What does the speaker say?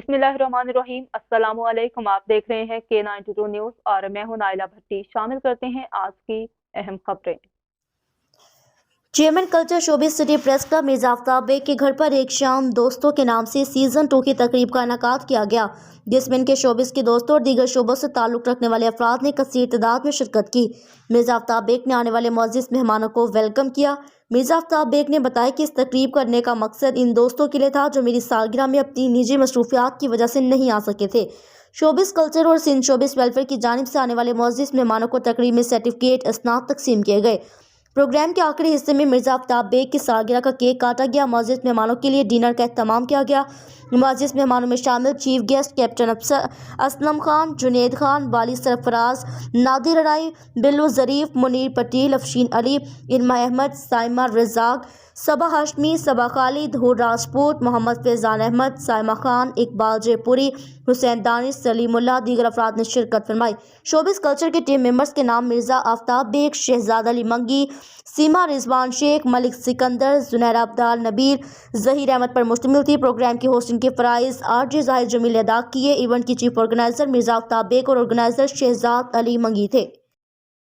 बिस्मिल्लाहिर्रहमानिर्रहीम। अस्सलामु अलैकुम। आप देख रहे हैं K92 न्यूज़ और मैं हूं नाइला भट्टी। शामिल करते हैं आज की अहम खबरें। Chairman culture showbiz city press club Mirza Aftab Baig के घर पर एक शाम दोस्तों के नाम से सीजन 2 की तकरीब का इनेकाद किया गया, जिसमें इनके शोबिस के दोस्तों और दीगर शोबों से ताल्लुक रखने वाले अफराद ने कसीर तादाद में शिरकत की। मिर्जा आफ्ताब बेग ने आने वाले मुअज़्ज़िज़ मेहमानों को वेलकम किया। मिर्जा आफ्ताब बेग ने बताया कि इस तकरीब करने का मकसद इन दोस्तों के लिए था जो मेरी सालगिरह में अपनी निजी मसरूफियात की वजह से नहीं आ सके थे। शोबिस कल्चर और सिंध शोबिस वेलफेयर की जानिब से आने वाले मुअज़्ज़िज़ मेहमानों को तकरीब में सर्टिफिकेट असनाद तकसीम किए गए। प्रोग्राम के आखिरी हिस्से में मिर्जा आफ्ताब बेग की सालगिरह का केक काटा गया। मुअज़्ज़िज़ मेहमानों के लिए डिनर का एहतमाम किया गया। मुअज़्ज़िज़ मेहमानों में शामिल chief guest captain Aslam Khan, Junaid Khan, वाली सरफराज, नादिर अराई, बिल्लू ज़रीफ, मुनीर पटेल, अफशीन अली, इरमा अहमद, साइमा रज़ाक, सबा हाशमी, सबा खालिद, हुर राजपूत, मोहम्मद फैज़ान अहमद, साइमा खान, इकबाल जयपुरी, हुसैन दानिश, सलीमुल्लाह, दीगर अफराद ने शिरकत फरमाई। शोबिस कल्चर के टीम मेंबर्स के नाम मिर्जा आफ्ताब बेग, शहजाद अली मंगी, सीमा रिजवान शेख, मलिक सिकंदर, जुनैरा अब्दाल नबील, ज़हीर अहमद पर मुश्तमिल थी। प्रोग्राम की होस्टिंग के फ़राइज़ RJ ज़ाहिर जमील अदा किए। इवेंट की चीफ ऑर्गेनाइजर मिर्जा आफ्ताब बेग और ऑर्गेनाइजर शहजाद अली मंगी थे।